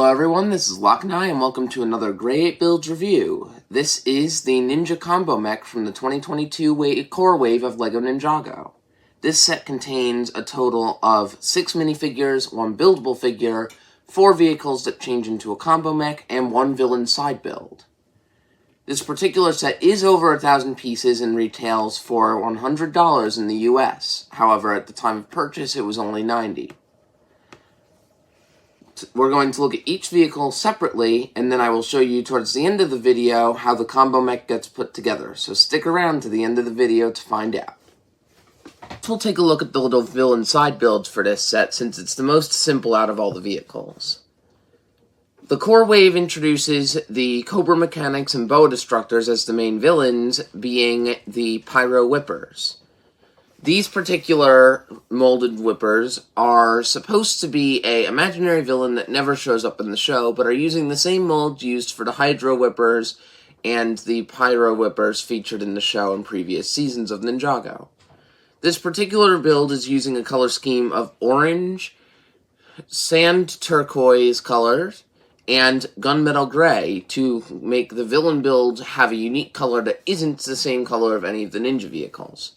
Hello everyone, this is Lockney and welcome to another Grey 8 Builds review. This is the Ninja Combo Mech from the 2022 core wave of LEGO Ninjago. This set contains a total of 6 minifigures, 1 buildable figure, 4 vehicles that change into a combo mech, and 1 villain side build. This particular set is over 1,000 pieces and retails for $100 in the US. However, at the time of purchase, it was only $90. We're going to look at each vehicle separately, and then I will show you towards the end of the video how the combo mech gets put together. So stick around to the end of the video to find out. We'll take a look at the little villain side builds for this set, since it's the most simple out of all the vehicles. The core wave introduces the Cobra Mechanics and Boa Destructors as the main villains, being the Pyro Whippers. These particular molded whippers are supposed to be an imaginary villain that never shows up in the show, but are using the same mold used for the Hydro Whippers and the Pyro Whippers featured in the show in previous seasons of Ninjago. This particular build is using a color scheme of orange, sand turquoise colors, and gunmetal gray to make the villain build have a unique color that isn't the same color of any of the ninja vehicles.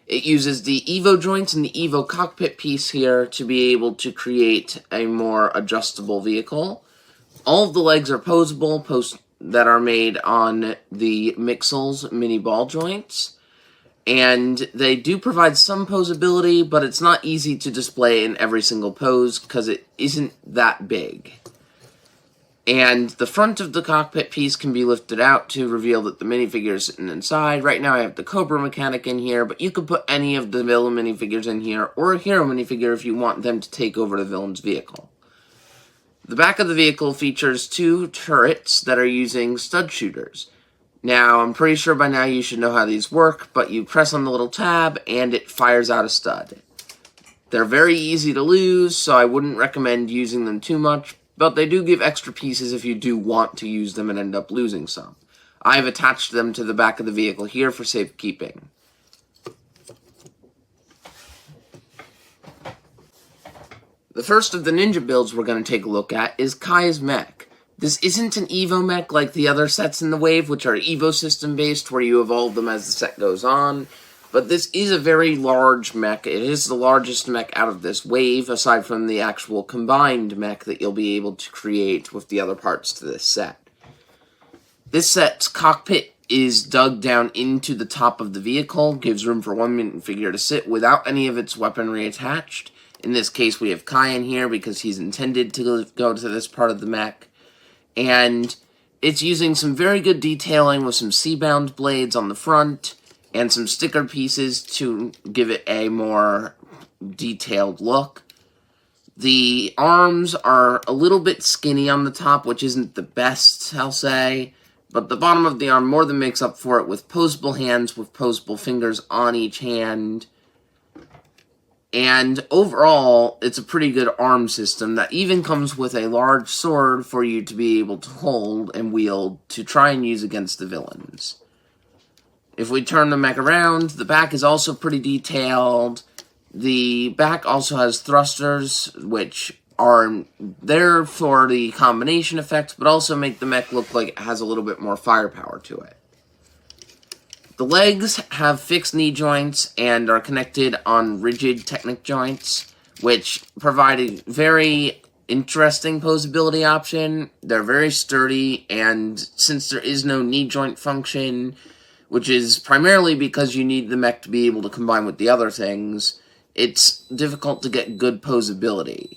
It uses the Evo joints and the Evo cockpit piece here to be able to create a more adjustable vehicle. All of the legs are posable, that are made on the Mixel's mini ball joints. And they do provide some posability, but it's not easy to display in every single pose because it isn't that big. And the front of the cockpit piece can be lifted out to reveal that the minifigure is sitting inside. Right now I have the Cobra Mechanic in here, but you could put any of the villain minifigures in here, or a hero minifigure if you want them to take over the villain's vehicle. The back of the vehicle features 2 turrets that are using stud shooters. Now, I'm pretty sure by now you should know how these work, but you press on the little tab and it fires out a stud. They're very easy to lose, so I wouldn't recommend using them too much, but they do give extra pieces if you do want to use them and end up losing some. I've attached them to the back of the vehicle here for safekeeping. The first of the ninja builds we're going to take a look at is Kai's Mech. This isn't an Evo mech like the other sets in the wave, which are Evo system based, where you evolve them as the set goes on. But this is a very large mech. It is the largest mech out of this wave, aside from the actual combined mech that you'll be able to create with the other parts to this set. This set's cockpit is dug down into the top of the vehicle, gives room for one minifigure to sit without any of its weaponry attached. In this case, we have Kai in here because he's intended to go to this part of the mech. And it's using some very good detailing with some C-bound blades on the front, and some sticker pieces to give it a more detailed look. The arms are a little bit skinny on the top, which isn't the best, I'll say, but the bottom of the arm more than makes up for it with posable hands with posable fingers on each hand. And overall, it's a pretty good arm system that even comes with a large sword for you to be able to hold and wield to try and use against the villains. If we turn the mech around, the back is also pretty detailed. The back also has thrusters, which are there for the combination effect, but also make the mech look like it has a little bit more firepower to it. The legs have fixed knee joints and are connected on rigid Technic joints, which provide a very interesting posability option. They're very sturdy, and since there is no knee joint function, which is primarily because you need the mech to be able to combine with the other things, it's difficult to get good posability.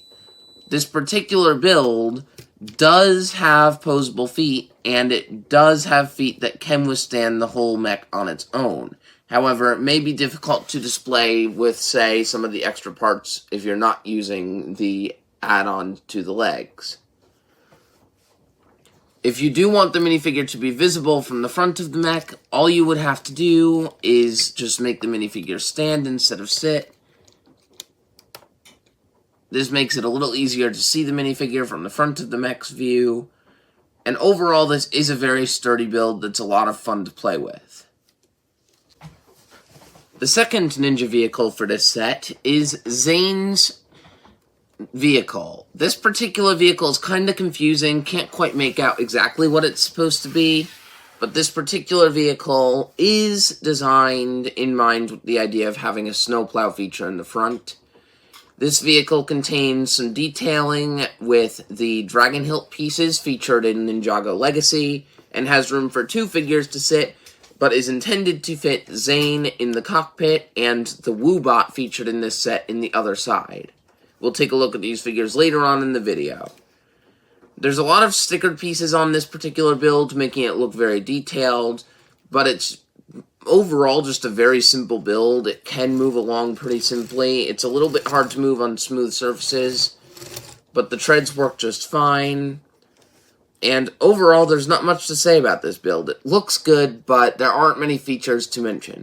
This particular build does have posable feet, and it does have feet that can withstand the whole mech on its own. However, it may be difficult to display with, say, some of the extra parts if you're not using the add-on to the legs. If you do want the minifigure to be visible from the front of the mech, all you would have to do is just make the minifigure stand instead of sit. This makes it a little easier to see the minifigure from the front of the mech's view. And overall, this is a very sturdy build that's a lot of fun to play with. The second ninja vehicle for this set is Zane's vehicle. This particular vehicle is kind of confusing, can't quite make out exactly what it's supposed to be, but this particular vehicle is designed in mind with the idea of having a snowplow feature in the front. This vehicle contains some detailing with the dragon hilt pieces featured in Ninjago Legacy, and has room for 2 figures to sit, but is intended to fit Zane in the cockpit and the Woobot featured in this set in the other side. We'll take a look at these figures later on in the video. There's a lot of stickered pieces on this particular build, making it look very detailed, but it's overall just a very simple build. It can move along pretty simply. It's a little bit hard to move on smooth surfaces, but the treads work just fine. And overall, there's not much to say about this build. It looks good, but there aren't many features to mention.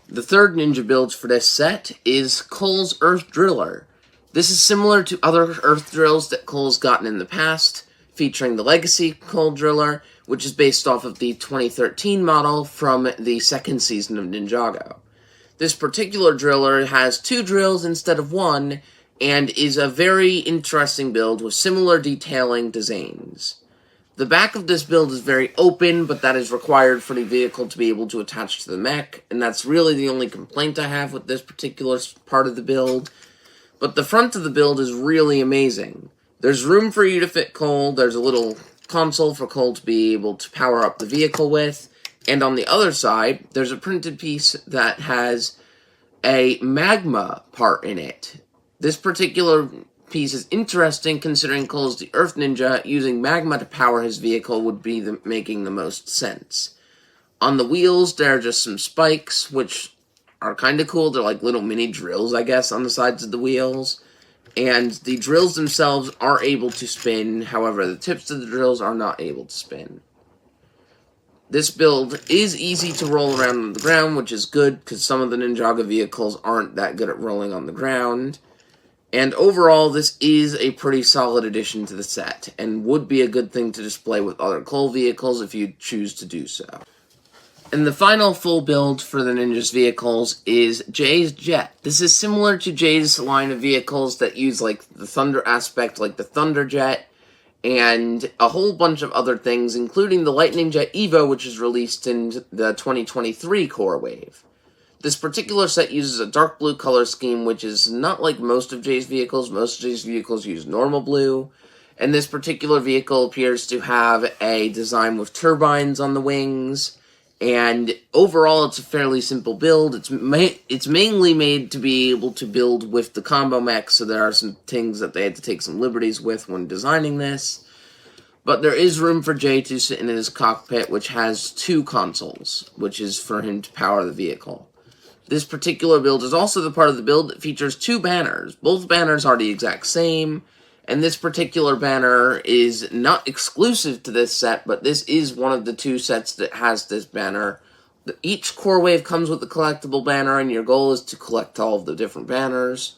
The third ninja build for this set is Cole's Earth Driller. This is similar to other Earth Drills that Cole's gotten in the past, featuring the Legacy Cole Driller, which is based off of the 2013 model from the second season of Ninjago. This particular driller has 2 drills instead of 1, and is a very interesting build with similar detailing to Zane's. The back of this build is very open, but that is required for the vehicle to be able to attach to the mech, and that's really the only complaint I have with this particular part of the build. But the front of the build is really amazing. There's room for you to fit Cole, there's a little console for Cole to be able to power up the vehicle with, and on the other side, there's a printed piece that has a magma part in it. This particular piece is interesting considering Cole's the Earth Ninja. Using magma to power his vehicle would be making the most sense. On the wheels, there are just some spikes, which are kind of cool. They're like little mini drills, I guess, on the sides of the wheels. And the drills themselves are able to spin, however, the tips of the drills are not able to spin. This build is easy to roll around on the ground, which is good, because some of the Ninjago vehicles aren't that good at rolling on the ground. And overall, this is a pretty solid addition to the set, and would be a good thing to display with other Cole vehicles if you choose to do so. And the final full build for the Ninja's vehicles is Jay's Jet. This is similar to Jay's line of vehicles that use like the Thunder aspect, like the Thunder Jet, and a whole bunch of other things, including the Lightning Jet Evo, which is released in the 2023 Core Wave. This particular set uses a dark blue color scheme, which is not like most of Jay's vehicles. Most of Jay's vehicles use normal blue, and this particular vehicle appears to have a design with turbines on the wings, and overall it's a fairly simple build. It's mainly made to be able to build with the combo mech, so there are some things that they had to take some liberties with when designing this. But there is room for Jay to sit in his cockpit, which has 2 consoles, which is for him to power the vehicle. This particular build is also the part of the build that features 2 banners. Both banners are the exact same, and this particular banner is not exclusive to this set, but this is one of the 2 sets that has this banner. Each Core Wave comes with a collectible banner, and your goal is to collect all of the different banners.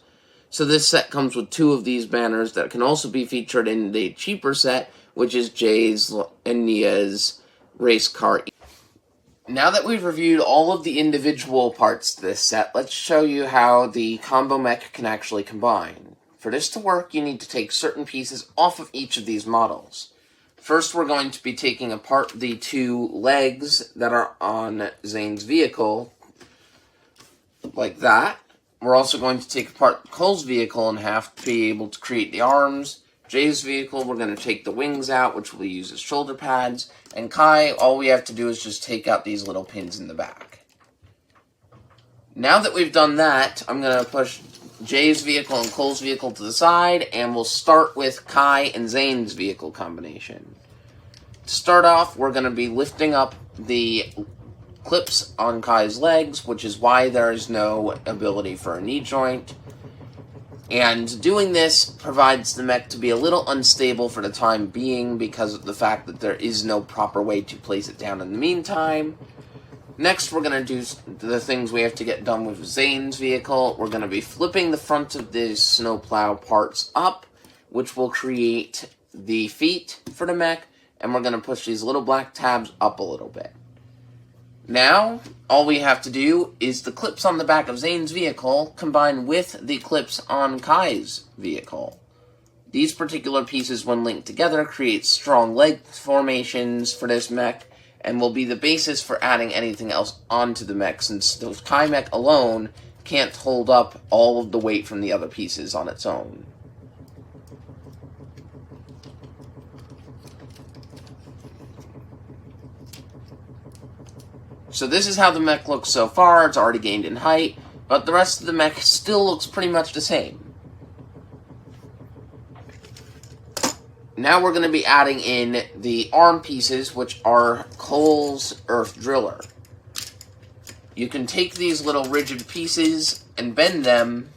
So this set comes with 2 of these banners that can also be featured in the cheaper set, which is Jay's and Nia's race car. Now that we've reviewed all of the individual parts to this set, let's show you how the combo mech can actually combine. For this to work, you need to take certain pieces off of each of these models. First, we're going to be taking apart the 2 legs that are on Zane's vehicle, like that. We're also going to take apart Cole's vehicle in half to be able to create the arms. Jay's vehicle, we're going to take the wings out, which we'll use as shoulder pads. And Kai, all we have to do is just take out these little pins in the back. Now that we've done that, I'm going to push Jay's vehicle and Cole's vehicle to the side, and we'll start with Kai and Zane's vehicle combination. To start off, we're going to be lifting up the clips on Kai's legs, which is why there is no ability for a knee joint. And doing this provides the mech to be a little unstable for the time being because of the fact that there is no proper way to place it down in the meantime. Next, we're going to do the things we have to get done with Zane's vehicle. We're going to be flipping the front of the snowplow parts up, which will create the feet for the mech, and we're going to push these little black tabs up a little bit. Now, all we have to do is the clips on the back of Zane's vehicle combined with the clips on Kai's vehicle. These particular pieces, when linked together, create strong leg formations for this mech, and will be the basis for adding anything else onto the mech, since the Kai mech alone can't hold up all of the weight from the other pieces on its own. So this is how the mech looks so far. It's already gained in height, but the rest of the mech still looks pretty much the same. Now we're going to be adding in the arm pieces, which are Cole's Earth Driller. You can take these little rigid pieces and bend them,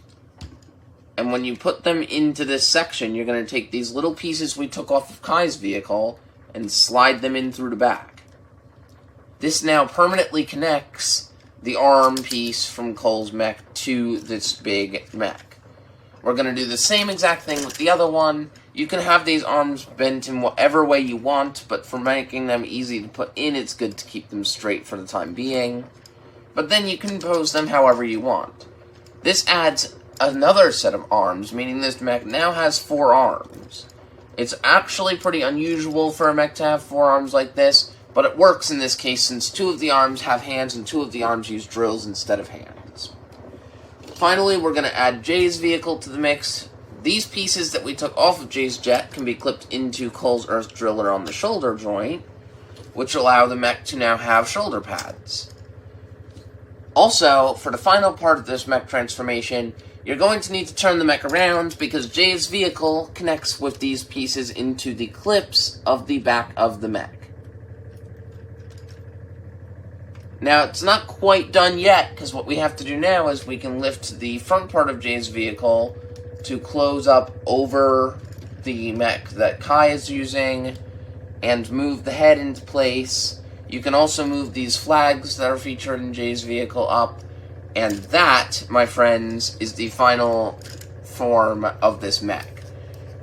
and when you put them into this section, you're going to take these little pieces we took off of Kai's vehicle and slide them in through the back. This now permanently connects the arm piece from Cole's mech to this big mech. We're going to do the same exact thing with the other one. You can have these arms bent in whatever way you want, but for making them easy to put in, it's good to keep them straight for the time being. But then you can pose them however you want. This adds another set of arms, meaning this mech now has 4 arms. It's actually pretty unusual for a mech to have 4 arms like this, but it works in this case since 2 of the arms have hands and 2 of the arms use drills instead of hands. Finally, we're going to add Jay's vehicle to the mix. These pieces that we took off of Jay's jet can be clipped into Cole's Earth Driller on the shoulder joint, which allow the mech to now have shoulder pads. Also, for the final part of this mech transformation, you're going to need to turn the mech around because Jay's vehicle connects with these pieces into the clips of the back of the mech. Now, it's not quite done yet, because what we have to do now is we can lift the front part of Jay's vehicle to close up over the mech that Kai is using, and move the head into place. You can also move these flags that are featured in Jay's vehicle up, and that, my friends, is the final form of this mech.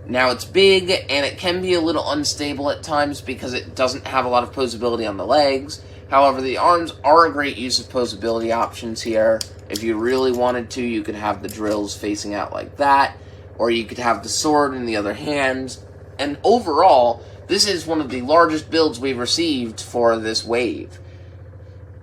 Now, it's big, and it can be a little unstable at times because it doesn't have a lot of posability on the legs. However, the arms are a great use of posability options here. If you really wanted to, you could have the drills facing out like that, or you could have the sword in the other hand. And overall, this is one of the largest builds we've received for this wave.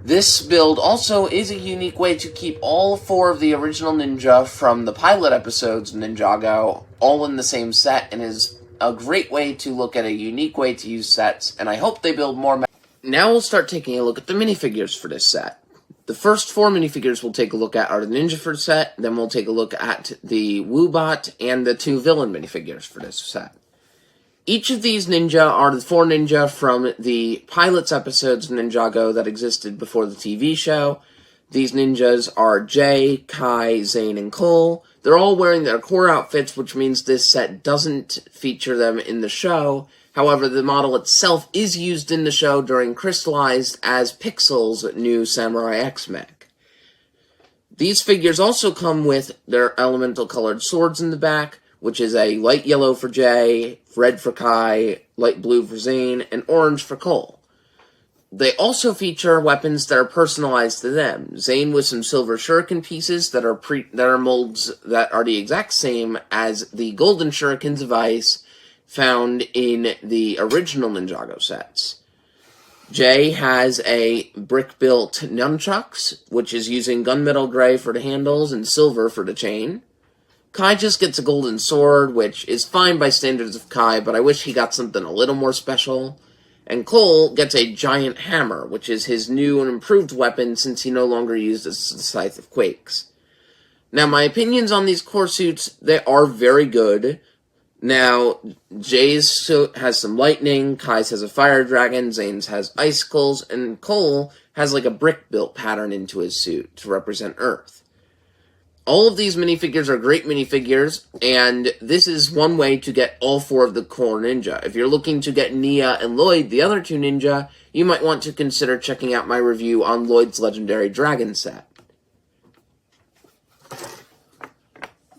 This build also is a unique way to keep all 4 of the original Ninja from the pilot episodes of Ninjago all in the same set, and is a great way to look at a unique way to use sets, and I hope they build more. Now we'll start taking a look at the minifigures for this set. The first 4 minifigures we'll take a look at are the Ninja for the set, then we'll take a look at the Woobot and the 2 villain minifigures for this set. Each of these Ninja are the 4 Ninja from the pilot's episodes of Ninjago that existed before the TV show. These Ninjas are Jay, Kai, Zane, and Cole. They're all wearing their core outfits, which means this set doesn't feature them in the show. However, the model itself is used in the show during Crystallized as Pixel's new Samurai X mech. These figures also come with their elemental colored swords in the back, which is a light yellow for Jay, red for Kai, light blue for Zane, and orange for Cole. They also feature weapons that are personalized to them. Zane with some silver shuriken pieces that are molds that are the exact same as the golden shuriken device found in the original Ninjago sets. Jay has a brick-built nunchucks, which is using gunmetal gray for the handles and silver for the chain. Kai just gets a golden sword, which is fine by standards of Kai, but I wish he got something a little more special. And Cole gets a giant hammer, which is his new and improved weapon since he no longer uses the Scythe of Quakes. Now, my opinions on these core suits, they are very good. Now, Jay's suit has some lightning, Kai's has a fire dragon, Zane's has icicles, and Cole has like a brick-built pattern into his suit to represent Earth. All of these minifigures are great minifigures, and this is one way to get all 4 of the core Ninja. If you're looking to get Nia and Lloyd, the other 2 Ninja, you might want to consider checking out my review on Lloyd's Legendary Dragon set.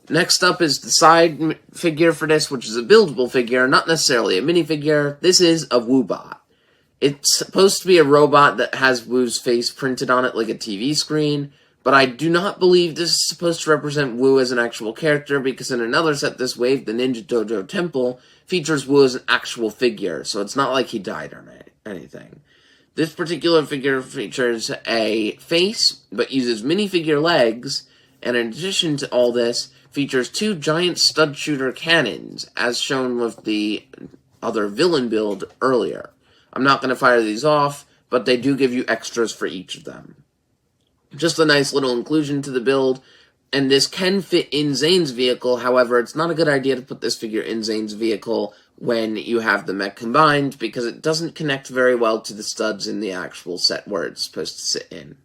Next up is the side figure for this, which is a buildable figure, not necessarily a minifigure. This is a Woobot. It's supposed to be a robot that has Wu's face printed on it like a TV screen, but I do not believe this is supposed to represent Wu as an actual character, because in another set this wave, the Ninja Dojo Temple, features Wu as an actual figure, so it's not like he died or anything. This particular figure features a face, but uses minifigure legs, and in addition to all this, features 2 giant stud shooter cannons, as shown with the other villain build earlier. I'm not going to fire these off, but they do give you extras for each of them. Just a nice little inclusion to the build, and this can fit in Zane's vehicle. However, it's not a good idea to put this figure in Zane's vehicle when you have the mech combined, because it doesn't connect very well to the studs in the actual set where it's supposed to sit in.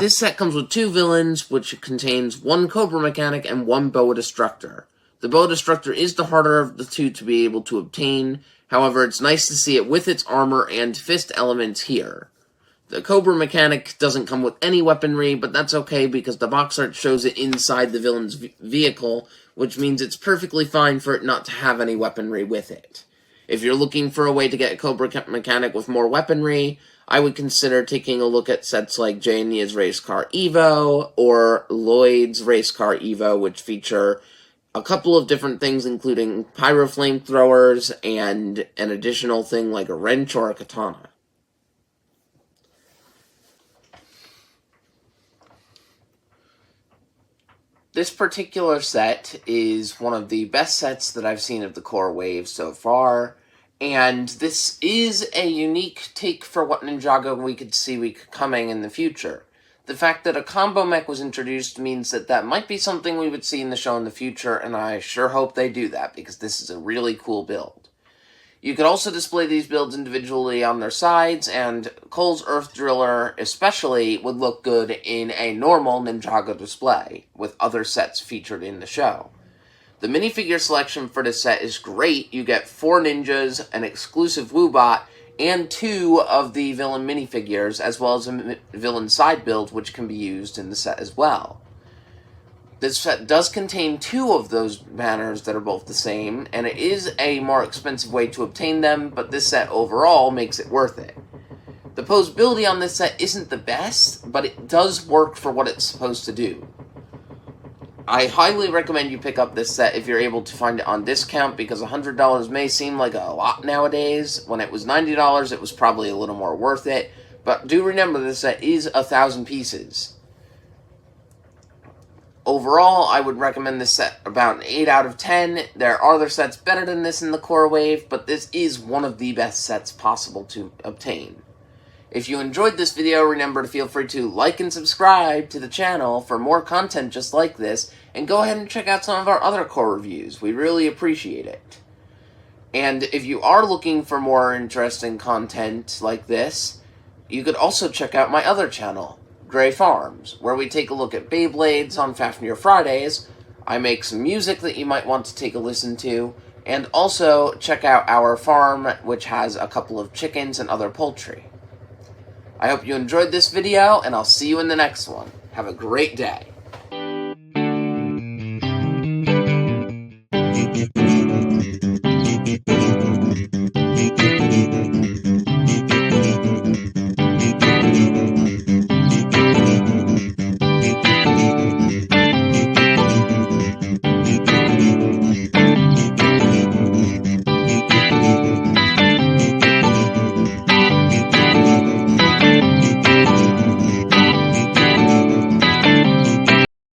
This set comes with 2 villains, which contains 1 Cobra Mechanic and 1 Boa Destructor. The Boa Destructor is the harder of the 2 to be able to obtain. However, it's nice to see it with its armor and fist elements here. The Cobra Mechanic doesn't come with any weaponry, but that's okay because the box art shows it inside the villain's vehicle, which means it's perfectly fine for it not to have any weaponry with it. If you're looking for a way to get a Cobra Mechanic with more weaponry, I would consider taking a look at sets like Jania's Race Car Evo or Lloyd's Race Car Evo, which feature a couple of different things, including pyro flamethrowers and an additional thing like a wrench or a katana. This particular set is one of the best sets that I've seen of the core wave so far, and this is a unique take for what Ninjago we could see coming in the future. The fact that a combo mech was introduced means that that might be something we would see in the show in the future, and I sure hope they do that, because this is a really cool build. You could also display these builds individually on their sides, and Cole's Earth Driller especially would look good in a normal Ninjago display, with other sets featured in the show. The minifigure selection for this set is great. You get 4 ninjas, an exclusive Woobot, and 2 of the villain minifigures, as well as a villain side build, which can be used in the set as well. This set does contain 2 of those banners that are both the same, and it is a more expensive way to obtain them, but this set overall makes it worth it. The posability on this set isn't the best, but it does work for what it's supposed to do. I highly recommend you pick up this set if you're able to find it on discount, because $100 may seem like a lot nowadays. When it was $90, it was probably a little more worth it, but do remember this set is 1,000 pieces. Overall, I would recommend this set about an 8 out of 10. There are other sets better than this in the core wave, but this is one of the best sets possible to obtain. If you enjoyed this video, remember to feel free to like and subscribe to the channel for more content just like this, and go ahead and check out some of our other core reviews. We really appreciate it. And if you are looking for more interesting content like this, you could also check out my other channel, Gray Farms, where we take a look at Beyblades on Fafnir Fridays. I make some music that you might want to take a listen to, and also check out our farm, which has a couple of chickens and other poultry. I hope you enjoyed this video, and I'll see you in the next one. Have a great day.